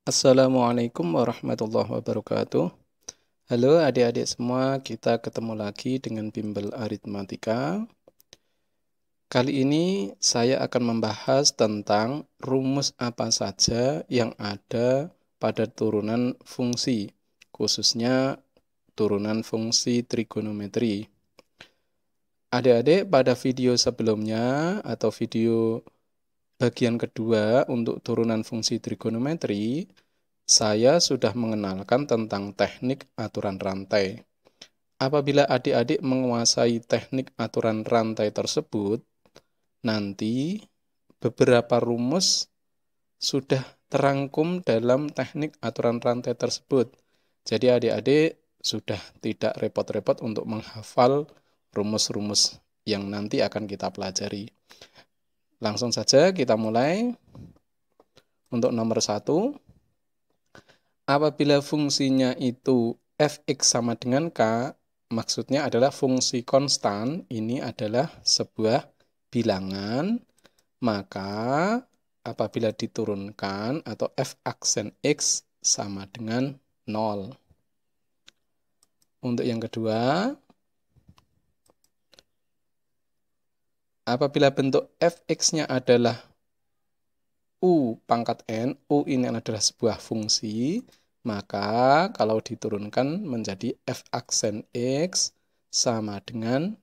Assalamualaikum warahmatullahi wabarakatuh. Halo adik-adik semua, kita ketemu lagi dengan bimbel aritmatika. Kali ini saya akan membahas tentang rumus apa saja yang ada pada turunan fungsi, khususnya turunan fungsi trigonometri. Adik-adik, pada video sebelumnya atau video bagian kedua untuk turunan fungsi trigonometri, saya sudah mengenalkan tentang teknik aturan rantai. Apabila adik-adik menguasai teknik aturan rantai tersebut, nanti beberapa rumus sudah terangkum dalam teknik aturan rantai tersebut. Jadi adik-adik sudah tidak repot-repot untuk menghafal rumus-rumus yang nanti akan kita pelajari. Langsung saja kita mulai. Untuk nomor 1, apabila fungsinya itu fx sama dengan k, maksudnya adalah fungsi konstan, ini adalah sebuah bilangan, maka apabila diturunkan atau f aksen x sama dengan 0. Untuk yang kedua, apabila bentuk fx-nya adalah u pangkat n, u ini adalah sebuah fungsi, maka kalau diturunkan menjadi f aksen x sama dengan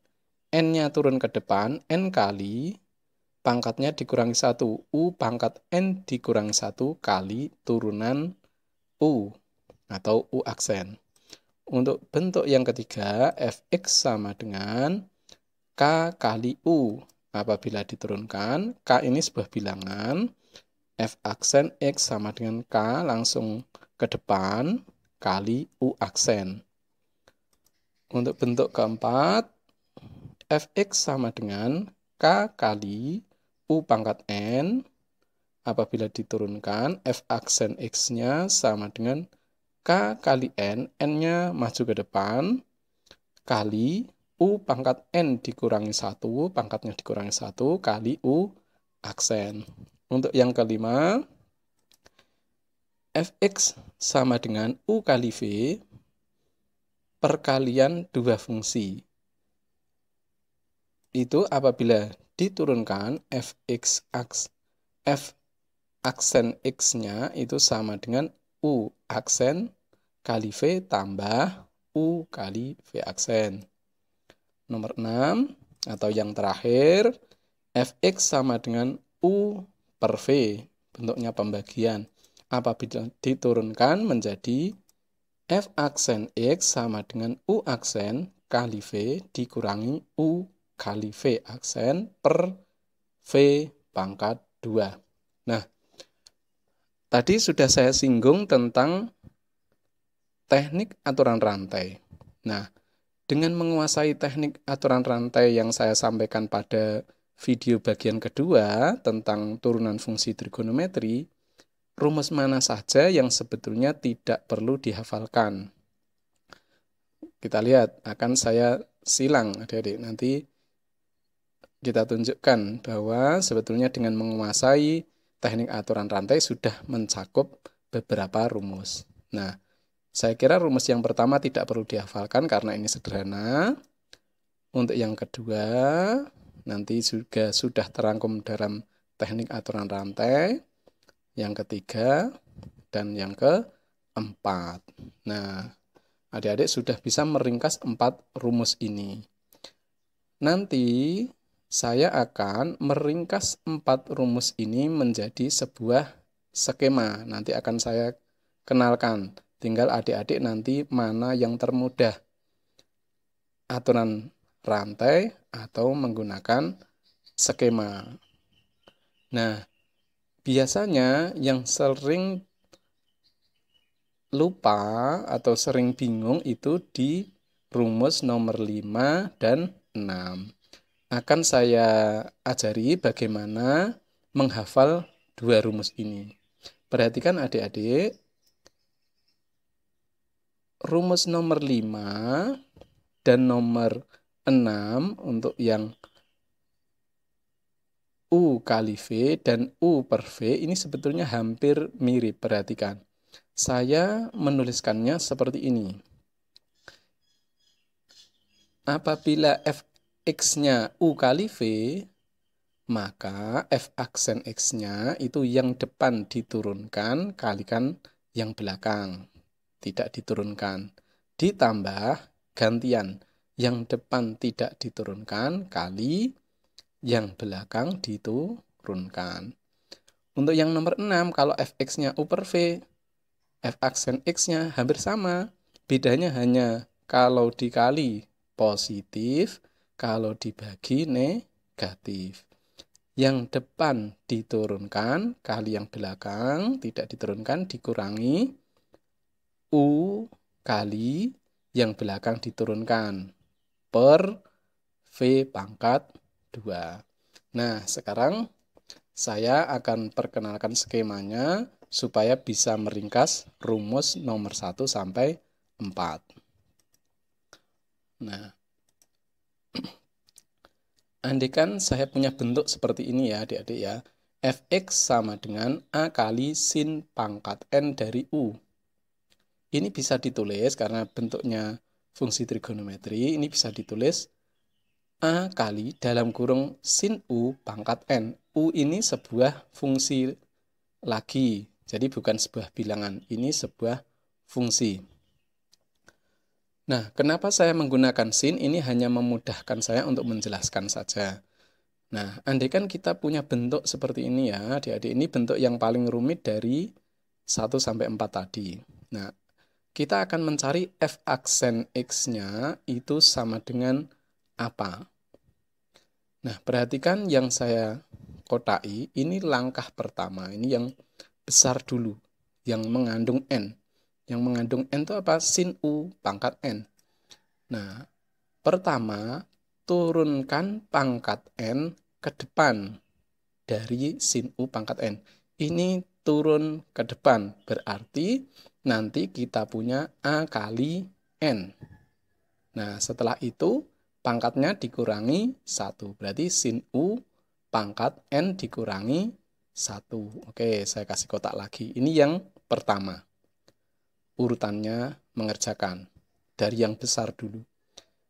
n-nya turun ke depan, n kali, pangkatnya dikurangi 1, u pangkat n dikurangi 1 kali turunan u, atau u aksen. Untuk bentuk yang ketiga, fx sama dengan k kali u. Apabila diturunkan, k ini sebuah bilangan, f aksen x sama dengan k langsung ke depan kali u aksen. Untuk bentuk keempat, fx sama dengan k kali u pangkat n. Apabila diturunkan, f aksen x-nya sama dengan k kali n, n-nya maju ke depan, kali u pangkat n dikurangi 1, pangkatnya dikurangi 1, kali u aksen. Untuk yang kelima, fx sama dengan u kali v perkalian dua fungsi. Itu apabila diturunkan f aksen x-nya itu sama dengan u aksen kali v tambah u kali v aksen. Nomor 6, atau yang terakhir, fx sama dengan u per v, bentuknya pembagian. Apabila diturunkan menjadi f aksen x sama dengan u aksen kali v dikurangi u kali v aksen per v pangkat 2. Nah, tadi sudah saya singgung tentang teknik aturan rantai. Nah, dengan menguasai teknik aturan rantai yang saya sampaikan pada video bagian kedua tentang turunan fungsi trigonometri, rumus mana saja yang sebetulnya tidak perlu dihafalkan. Kita lihat, akan saya silang adik-adik. Nanti kita tunjukkan bahwa sebetulnya dengan menguasai teknik aturan rantai sudah mencakup beberapa rumus. Nah, saya kira rumus yang pertama tidak perlu dihafalkan karena ini sederhana. Untuk yang kedua, nanti juga sudah terangkum dalam teknik aturan rantai. Yang ketiga, dan yang keempat. Nah, adik-adik sudah bisa meringkas 4 rumus ini. Nanti saya akan meringkas 4 rumus ini menjadi sebuah skema. Nanti akan saya kenalkan. Tinggal adik-adik nanti mana yang termudah, aturan rantai atau menggunakan skema. Nah, biasanya yang sering lupa atau sering bingung itu di rumus nomor 5 dan 6. Akan saya ajari bagaimana menghafal 2 rumus ini. Perhatikan adik-adik, rumus nomor 5 dan nomor 6 untuk yang u kali v dan u per v ini sebetulnya hampir mirip, perhatikan. Saya menuliskannya seperti ini. Apabila fx-nya U kali V, maka f aksen x-nya itu yang depan diturunkan kalikan yang belakang. Tidak diturunkan. Ditambah gantian. Yang depan tidak diturunkan kali yang belakang diturunkan. Untuk yang nomor 6, kalau fx-nya U per V, f aksen x-nya hampir sama. Bedanya hanya kalau dikali positif, kalau dibagi negatif. Yang depan diturunkan, kali yang belakang tidak diturunkan, dikurangi U kali yang belakang diturunkan per V pangkat 2. Nah, sekarang saya akan perkenalkan skemanya supaya bisa meringkas rumus nomor 1 sampai 4. Nah, andaikan saya punya bentuk seperti ini ya adik-adik ya. Fx sama dengan A kali sin pangkat N dari U. Ini bisa ditulis karena bentuknya fungsi trigonometri, ini bisa ditulis A kali dalam kurung sin U pangkat N. U ini sebuah fungsi lagi, jadi bukan sebuah bilangan, ini sebuah fungsi. Nah, kenapa saya menggunakan sin? Ini hanya memudahkan saya untuk menjelaskan saja. Nah, andaikan kita punya bentuk seperti ini ya, adik-adik, ini bentuk yang paling rumit dari 1 sampai 4 tadi. Nah, kita akan mencari f aksen x-nya itu sama dengan apa. Nah, perhatikan yang saya kotai, ini langkah pertama, ini yang besar dulu, yang mengandung N. Yang mengandung N itu apa? Sin U pangkat N. Nah, pertama, turunkan pangkat N ke depan dari sin U pangkat N. Ini turun ke depan, berarti nanti kita punya A kali N. Nah, setelah itu pangkatnya dikurangi 1. Berarti sin U pangkat N dikurangi 1. Oke, saya kasih kotak lagi. Ini yang pertama. Urutannya mengerjakan. Dari yang besar dulu.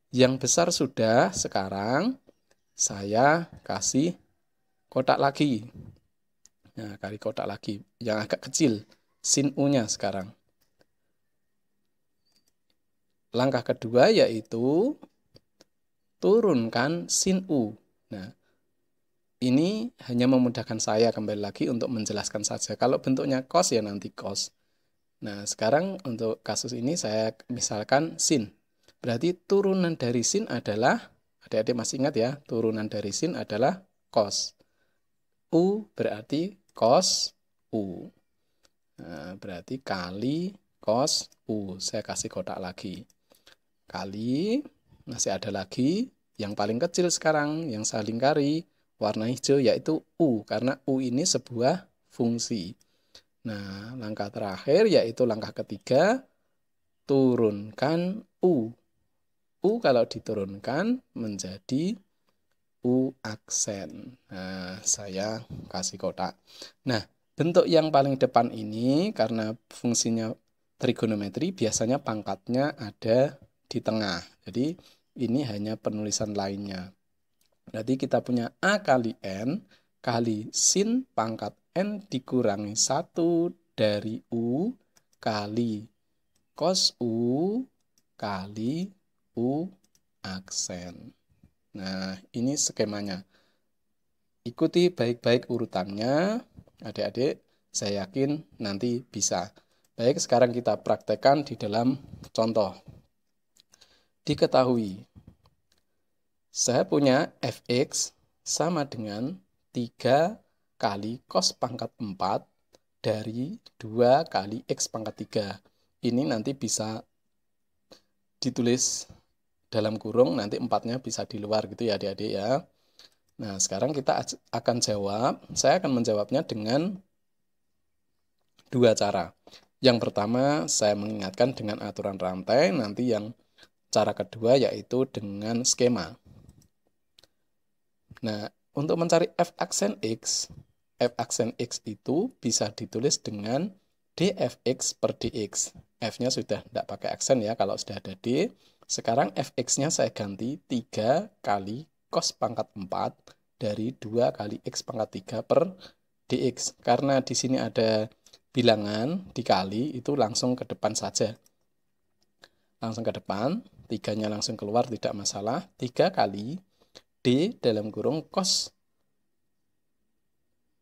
Yang besar sudah, sekarang saya kasih kotak lagi. Nah, kali kotak lagi. Yang agak kecil. Sin U-nya sekarang. Langkah kedua yaitu turunkan sin U. Nah, ini hanya memudahkan saya kembali lagi untuk menjelaskan saja. Kalau bentuknya cos ya nanti cos. Nah, sekarang untuk kasus ini saya misalkan sin. Berarti turunan dari sin adalah, adik-adik masih ingat ya, turunan dari sin adalah cos. U berarti cos U. Nah, berarti kali cos U. Saya kasih kotak lagi. Kali, masih ada lagi, yang paling kecil sekarang, yang saya lingkari, warna hijau, yaitu U. Karena U ini sebuah fungsi. Nah, langkah terakhir, yaitu langkah ketiga, turunkan U. U kalau diturunkan menjadi U aksen. Nah, saya kasih kotak. Nah, bentuk yang paling depan ini, karena fungsinya trigonometri, biasanya pangkatnya ada di tengah. Jadi ini hanya penulisan lainnya. Berarti kita punya A kali N kali sin pangkat N dikurangi 1 dari U kali cos U kali U aksen. Nah, ini skemanya. Ikuti baik-baik urutannya, adik-adik. Saya yakin nanti bisa. Baik, sekarang kita praktekkan di dalam contoh. Diketahui, saya punya fx sama dengan 3 kali cos pangkat 4 dari 2 kali x pangkat 3. Ini nanti bisa ditulis dalam kurung, nanti 4-nya bisa di luar gitu ya adik-adik ya. Nah, sekarang kita akan jawab. Saya akan menjawabnya dengan dua cara. Yang pertama, saya mengingatkan dengan aturan rantai, nanti yang cara kedua yaitu dengan skema. Nah, untuk mencari f aksen x itu bisa ditulis dengan dfx per dx. F-nya sudah tidak pakai aksen ya kalau sudah ada D. Sekarang fx-nya saya ganti 3 kali cos pangkat 4 dari 2 kali x pangkat 3 per dx. Karena di sini ada bilangan dikali, itu langsung ke depan saja. Langsung ke depan, 3-nya langsung keluar tidak masalah. 3 kali D dalam kurung cos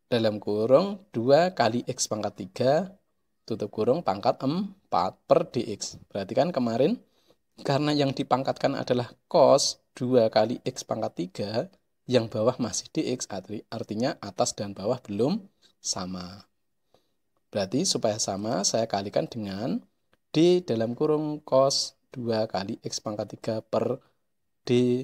dalam kurung 2 kali x pangkat 3 tutup kurung pangkat 4 per dx. Berarti kan kemarin karena yang dipangkatkan adalah cos 2 kali x pangkat 3, yang bawah masih dx, artinya atas dan bawah belum sama. Berarti supaya sama, saya kalikan dengan D dalam kurung cos 2 kali x pangkat 3 per D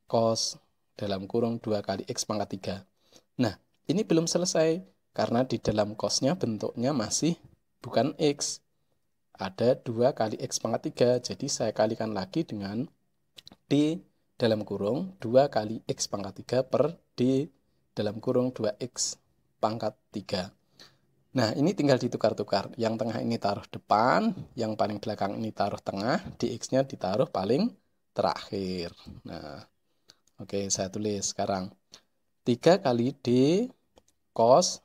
cos dalam kurung 2 kali x pangkat 3. Nah, ini belum selesai, karena di dalam cosnya bentuknya masih bukan x. Ada 2 kali x pangkat 3, jadi saya kalikan lagi dengan D dalam kurung 2 kali x pangkat 3 per D dalam kurung 2x pangkat 3. Nah, ini tinggal ditukar-tukar. Yang tengah ini taruh depan, yang paling belakang ini taruh tengah, dx-nya ditaruh paling terakhir. Nah, oke, saya tulis sekarang. 3 kali D cos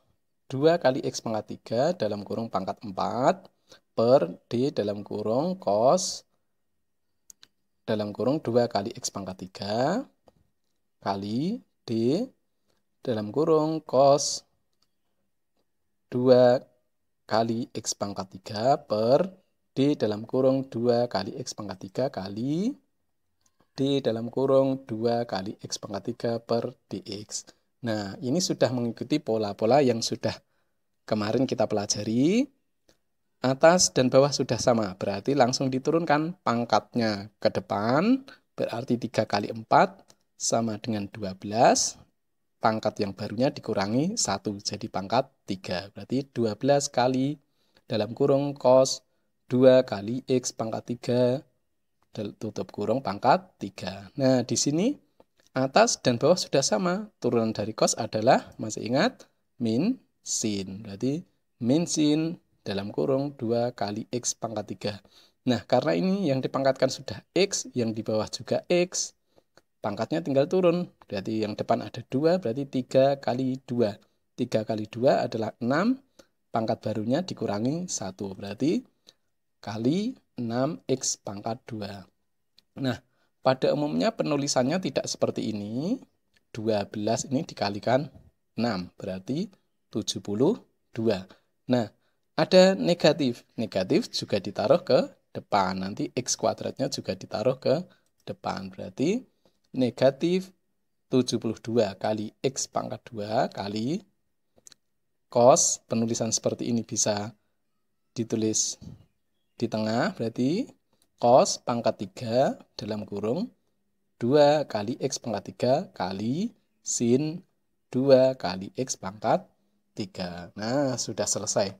2 kali x pangkat 3 dalam kurung pangkat 4 per D dalam kurung cos dalam kurung 2 kali x pangkat 3 kali D dalam kurung cos 2 kali x pangkat 3 per D dalam kurung 2 kali x pangkat 3 kali D dalam kurung 2 kali x pangkat 3 per dx. Nah, ini sudah mengikuti pola-pola yang sudah kemarin kita pelajari. Atas dan bawah sudah sama, berarti langsung diturunkan pangkatnya ke depan, berarti 3 kali 4 sama dengan 12. Pangkat yang barunya dikurangi 1, jadi pangkat 3. Berarti 12 kali dalam kurung cos 2 kali x pangkat 3 tutup kurung pangkat 3. Nah, di sini atas dan bawah sudah sama. Turunan dari cos adalah, masih ingat, min sin. Berarti min sin dalam kurung 2 kali x pangkat 3. Nah, karena ini yang dipangkatkan sudah x, yang di bawah juga x, pangkatnya tinggal turun. Berarti yang depan ada 2, berarti 3 kali 2. 3 kali 2 adalah 6, pangkat barunya dikurangi 1. Berarti kali 6x pangkat 2. Nah, pada umumnya penulisannya tidak seperti ini. 12 ini dikalikan 6, berarti 72. Nah, ada negatif. Negatif juga ditaruh ke depan. Nanti x kuadratnya juga ditaruh ke depan. Berarti negatif 72 kali x pangkat 2 kali cos. Penulisan seperti ini bisa ditulis di tengah. Berarti cos pangkat 3 dalam kurung 2 kali x pangkat 3 kali sin 2 kali x pangkat 3. Nah, sudah selesai.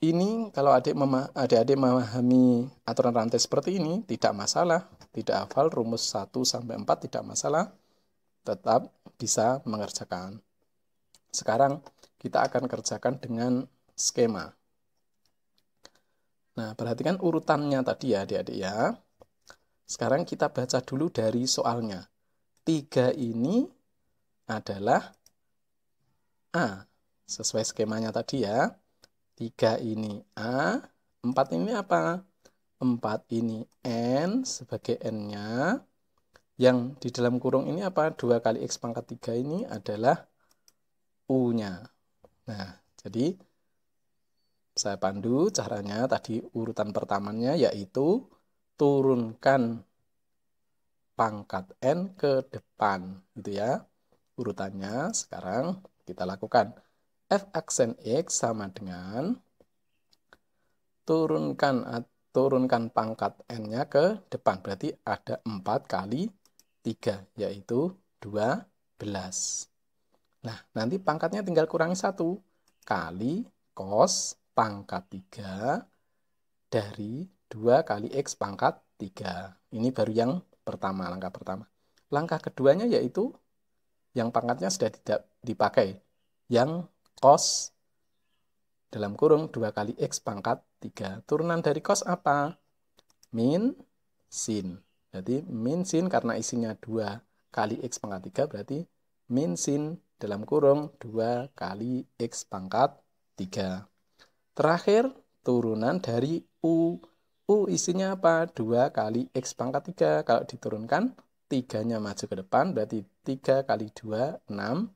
Ini kalau adik-adik memahami aturan rantai seperti ini, tidak masalah. Tidak hafal rumus 1-4 tidak masalah. Tetap bisa mengerjakan. Sekarang kita akan kerjakan dengan skema. Nah, perhatikan urutannya tadi ya adik-adik ya. Sekarang kita baca dulu dari soalnya. 3 ini adalah A. Sesuai skemanya tadi ya. 3 ini A. 4 ini apa? 4 ini N sebagai N-nya. Yang di dalam kurung ini apa? 2 kali X pangkat 3 ini adalah U-nya. Nah, jadi saya pandu caranya tadi urutan pertamanya yaitu turunkan pangkat N ke depan. Gitu ya. Urutannya sekarang kita lakukan. F aksen X sama dengan turunkan pangkat N-nya ke depan. Berarti ada 4 kali 3, yaitu 12. Nah, nanti pangkatnya tinggal kurangi 1 kali cos pangkat 3 dari 2 kali X pangkat 3. Ini baru yang pertama, langkah pertama. Langkah keduanya yaitu yang pangkatnya sudah tidak dipakai. Yang cos dalam kurung 2 kali X pangkat 3. Turunan dari cos apa? Min sin. Berarti min sin karena isinya 2 kali X pangkat 3 berarti min sin dalam kurung 2 kali X pangkat 3. Terakhir, turunan dari U. U isinya apa? 2 kali X pangkat 3. Kalau diturunkan, 3-nya maju ke depan, berarti 3 kali 2, 6.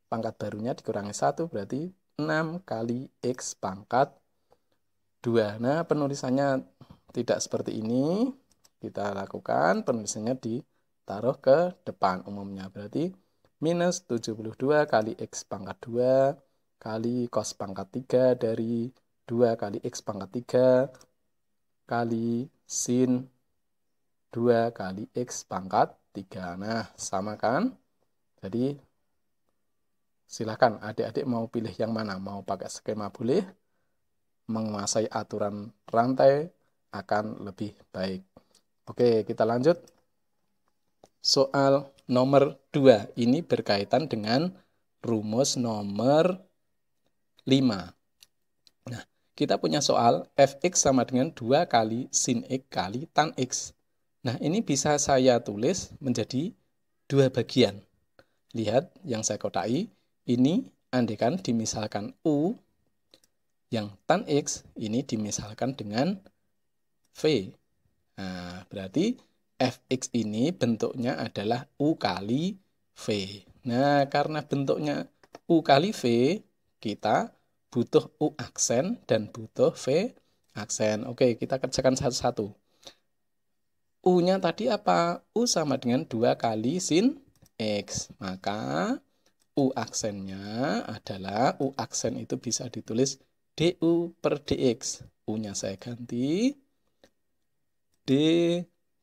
Pangkat barunya dikurangi 1, berarti 6 kali X pangkat 2. Nah, penulisannya tidak seperti ini. Kita lakukan, penulisannya ditaruh ke depan umumnya. Berarti minus 72 kali X pangkat 2 kali cos pangkat 3 dari 2 kali X pangkat 3 kali sin 2 kali X pangkat 3. Nah, sama kan? Jadi, silakan adik-adik mau pilih yang mana. Mau pakai skema boleh, menguasai aturan rantai akan lebih baik. Oke, kita lanjut. Soal nomor 2. Ini berkaitan dengan rumus nomor 5. Nah, kita punya soal fx sama dengan 2 kali sin x kali tan x. Nah, ini bisa saya tulis menjadi 2 bagian. Lihat yang saya kotai. Ini andaikan dimisalkan U, yang tan X ini dimisalkan dengan V. Nah, berarti Fx ini bentuknya adalah U kali V. Nah, karena bentuknya U kali V, kita butuh U aksen dan butuh V aksen. Oke, kita kerjakan satu-satu. U-nya tadi apa? U sama dengan 2 kali sin X. Maka U aksennya adalah, U aksen itu bisa ditulis DU per DX. U-nya saya ganti D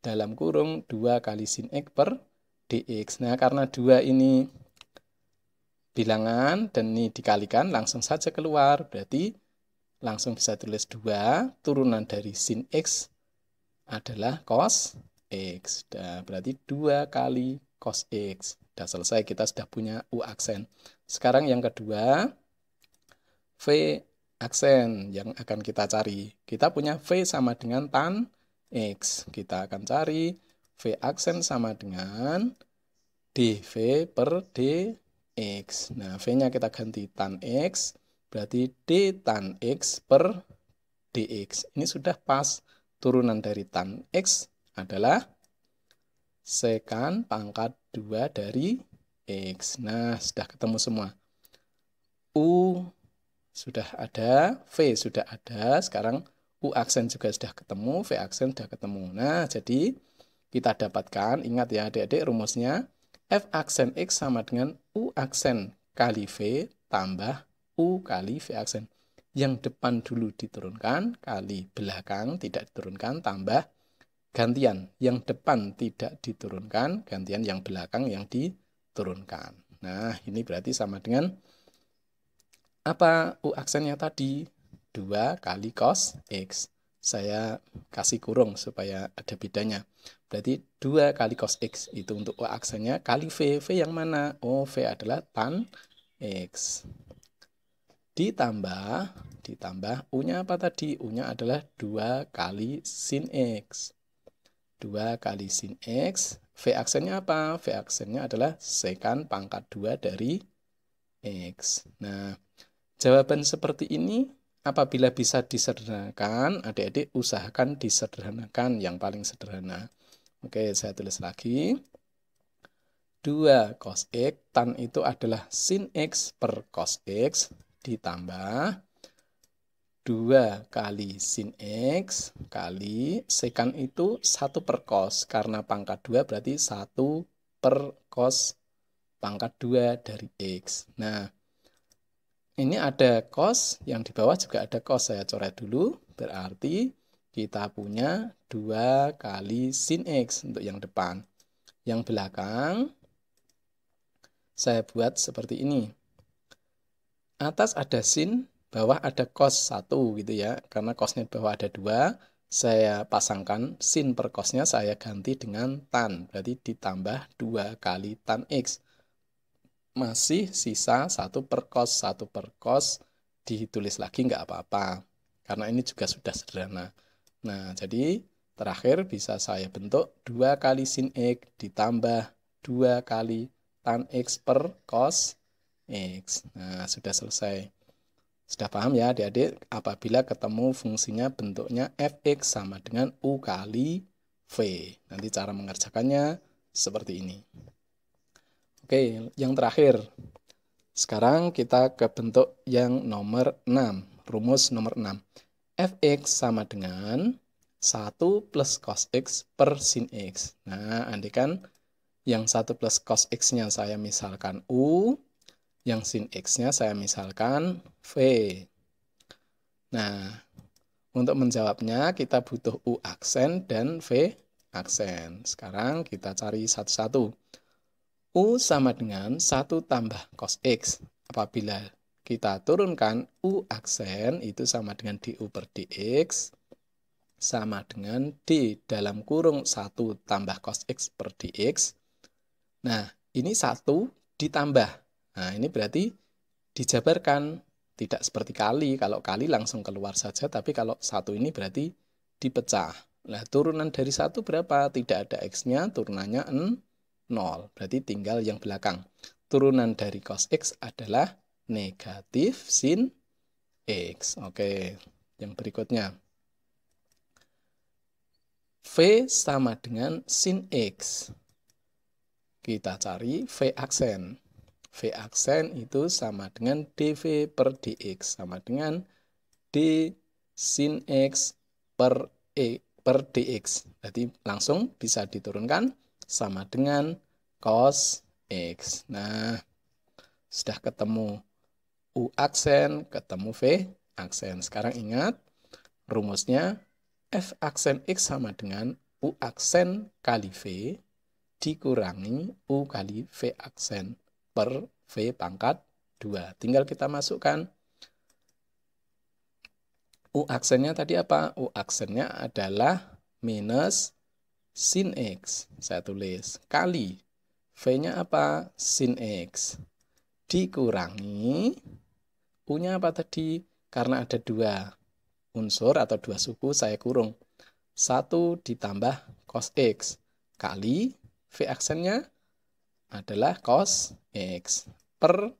dalam kurung 2 kali sin X per DX. Nah, karena 2 ini bilangan dan ini dikalikan, langsung saja keluar. Berarti langsung bisa tulis 2, turunan dari sin X adalah cos X. Nah, berarti 2 kali cos X. Sudah selesai, kita sudah punya U aksen. Sekarang yang kedua, V aksen yang akan kita cari. Kita punya V sama dengan tan X. Kita akan cari V aksen sama dengan dV per dx. Nah, V-nya kita ganti tan X, berarti d tan X per dx. Ini sudah pas. Turunan dari tan X adalah sekan pangkat 2 dari X. Nah, sudah ketemu semua. U sudah ada, V sudah ada, sekarang U aksen juga sudah ketemu, V aksen sudah ketemu. Nah, jadi kita dapatkan, ingat ya adik-adik rumusnya, F aksen X sama dengan U aksen kali V tambah U kali V aksen. Yang depan dulu diturunkan, kali belakang tidak diturunkan, tambah gantian. Yang depan tidak diturunkan, gantian yang belakang yang diturunkan. Nah, ini berarti sama dengan apa U aksennya tadi? 2 kali cos X. Saya kasih kurung supaya ada bedanya. Berarti 2 kali cos X itu untuk U aksennya kali V. V yang mana? Oh, V adalah tan X. Ditambah U-nya apa tadi? U-nya adalah 2 kali sin X. 2 kali sin X. V aksennya apa? V aksennya adalah sekan pangkat 2 dari X. Nah, jawaban seperti ini apabila bisa disederhanakan, adik-adik usahakan disederhanakan yang paling sederhana. Oke, saya tulis lagi. 2 cos X, tan itu adalah sin X per cos X, ditambah 2 kali sin X kali sekan itu 1 per cos. Karena pangkat 2 berarti 1 per cos pangkat 2 dari X. Nah, ini ada cos, yang di bawah juga ada cos. Saya coret dulu, berarti kita punya 2 kali sin X untuk yang depan. Yang belakang, saya buat seperti ini. Atas ada sin, bawah ada cos 1 gitu ya. Karena cosnya di bawah ada 2, saya pasangkan sin per cosnya saya ganti dengan tan. Berarti ditambah 2 kali tan X. Masih sisa 1 per cos. 1 per cos ditulis lagi nggak apa-apa. Karena ini juga sudah sederhana. Nah, jadi terakhir bisa saya bentuk 2 kali sin X ditambah 2 kali tan X per cos X. Nah, sudah selesai. Sudah paham ya adik-adik? Apabila ketemu fungsinya bentuknya fx sama dengan u kali v. Nanti cara mengerjakannya seperti ini. Oke, yang terakhir. Sekarang kita ke bentuk yang nomor 6. Rumus nomor 6. Fx sama dengan 1 plus cos x per sin x. Nah, andaikan yang 1 plus cos x-nya saya misalkan U, yang sin x-nya saya misalkan V. Nah, untuk menjawabnya kita butuh U aksen dan V aksen. Sekarang kita cari satu-satu. U sama dengan 1 tambah cos X. Apabila kita turunkan U aksen itu sama dengan DU per DX sama dengan D dalam kurung 1 tambah cos X per DX. Nah, ini 1 ditambah. Nah, ini berarti dijabarkan. Tidak seperti kali. Kalau kali langsung keluar saja, tapi kalau 1 ini berarti dipecah. Nah, turunan dari 1 berapa? Tidak ada X-nya, turunannya 0, berarti tinggal yang belakang. Turunan dari cos X adalah negatif sin X. Oke, yang berikutnya. V sama dengan sin X. Kita cari V aksen. V aksen itu sama dengan dV per dx. Sama dengan d sin X per dx. Berarti langsung bisa diturunkan sama dengan cos X. Nah, sudah ketemu U aksen, ketemu V aksen. Sekarang ingat rumusnya F aksen X sama dengan U aksen kali V dikurangi U kali V aksen per V pangkat 2. Tinggal kita masukkan. U aksennya tadi apa? U aksennya adalah minus sin X, saya tulis, kali V-nya apa? Sin X. Dikurangi, U-nya apa tadi? Karena ada 2 unsur atau 2 suku, saya kurung. 1 ditambah cos X, kali V aksennya adalah cos X, per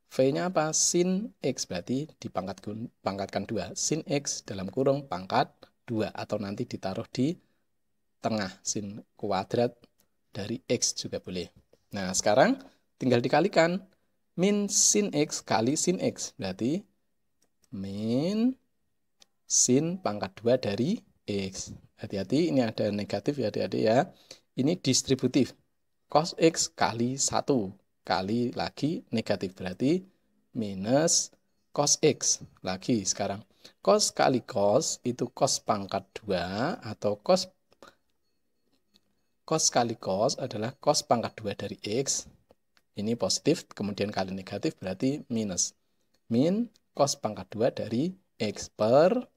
V-nya apa? Sin X, berarti dipangkatkan 2. Sin X dalam kurung pangkat 2, atau nanti ditaruh di tengah, sin kuadrat dari X juga boleh. Nah, sekarang tinggal dikalikan. Min sin X kali sin X. Berarti min sin pangkat 2 dari X. Hati-hati, ini ada negatif ya adik-adik ya. Ini distributif. Cos X kali 1. Kali lagi negatif. Berarti minus cos X. Lagi sekarang. Cos kali cos itu cos pangkat 2 atau cos kali cos adalah cos pangkat 2 dari X. Ini positif, kemudian kali negatif berarti minus. Min cos pangkat 2 dari X per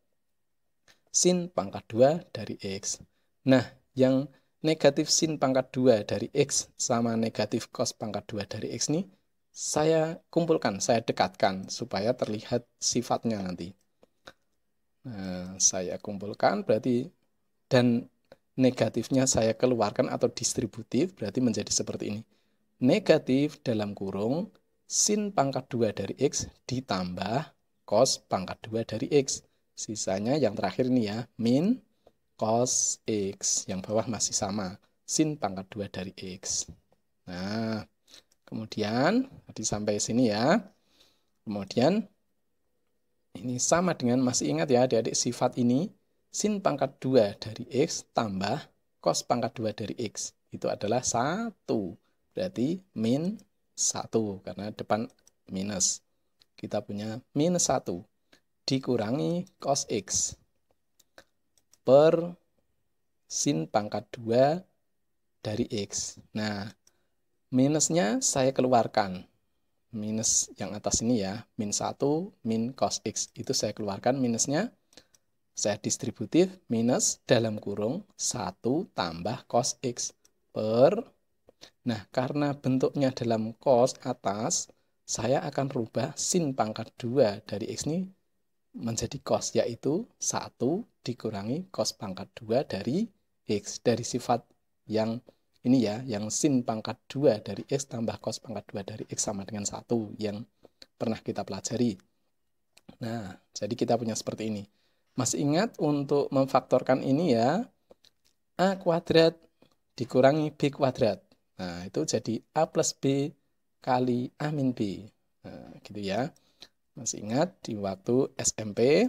sin pangkat 2 dari X. Nah, yang negatif sin pangkat 2 dari X sama negatif cos pangkat 2 dari X ini saya kumpulkan, saya dekatkan supaya terlihat sifatnya nanti. Nah, saya kumpulkan berarti, dan negatifnya saya keluarkan atau distributif, berarti menjadi seperti ini. Negatif dalam kurung sin pangkat 2 dari X ditambah cos pangkat 2 dari X. Sisanya yang terakhir ini ya, min cos X. Yang bawah masih sama, sin pangkat 2 dari X. Nah, kemudian tadi sampai sini ya. Kemudian ini sama dengan, masih ingat ya adik-adik, sifat ini sin pangkat 2 dari X tambah cos pangkat 2 dari X. Itu adalah 1. Berarti min 1. Karena depan minus. Kita punya minus 1. Dikurangi cos X. Per sin pangkat 2 dari X. Nah, minusnya saya keluarkan. Minus yang atas ini ya. Min 1, min cos X. Itu saya keluarkan minusnya. Saya distributif, minus dalam kurung 1 tambah cos X per, nah karena bentuknya dalam cos atas, saya akan rubah sin pangkat 2 dari X ini menjadi cos, yaitu 1 dikurangi cos pangkat 2 dari X. Dari sifat yang ini ya, yang sin pangkat 2 dari X tambah cos pangkat 2 dari X sama dengan 1 yang pernah kita pelajari. Nah, jadi kita punya seperti ini. Masih ingat untuk memfaktorkan ini ya, A kuadrat dikurangi B kuadrat. Nah, itu jadi A plus B kali A min B. Nah, gitu ya. Masih ingat di waktu SMP?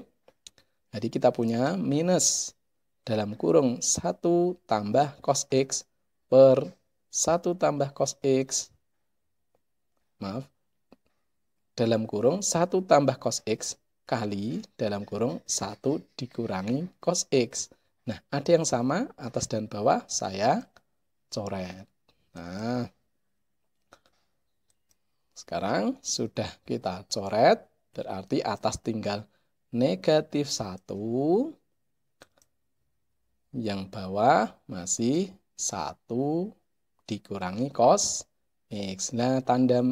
Jadi kita punya minus dalam kurung 1 tambah cos X per 1 tambah cos X. Maaf. Dalam kurung 1 tambah cos X kali dalam kurung 1 dikurangi cos X. Nah, ada yang sama atas dan bawah saya coret. Nah, sekarang sudah kita coret, berarti atas tinggal negatif 1, yang bawah masih 1 dikurangi cos X. Nah, tanda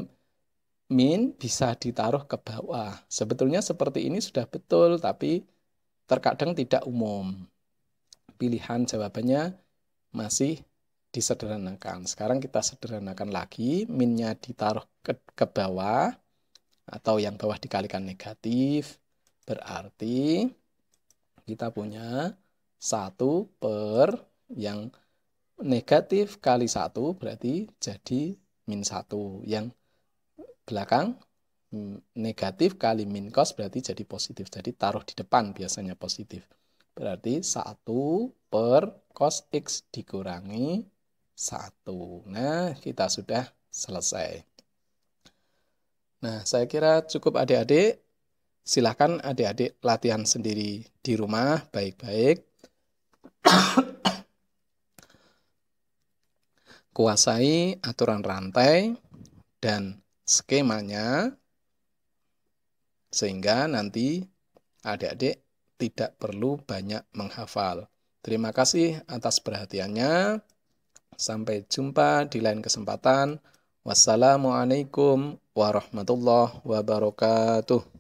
min bisa ditaruh ke bawah. Sebetulnya seperti ini sudah betul, tapi terkadang tidak umum. Pilihan jawabannya masih disederhanakan. Sekarang kita sederhanakan lagi, minnya ditaruh ke bawah, atau yang bawah dikalikan negatif, berarti kita punya 1 per yang negatif kali 1, berarti jadi min 1. Yang belakang negatif kali min cos berarti jadi positif. Jadi taruh di depan biasanya positif. Berarti 1 per cos X dikurangi 1. Nah, kita sudah selesai. Nah, saya kira cukup adik-adik. Silahkan adik-adik latihan sendiri di rumah baik-baik. Kuasai aturan rantai dan skemanya, sehingga nanti adik-adik tidak perlu banyak menghafal. Terima kasih atas perhatiannya. Sampai jumpa di lain kesempatan. Wassalamualaikum warahmatullahi wabarakatuh.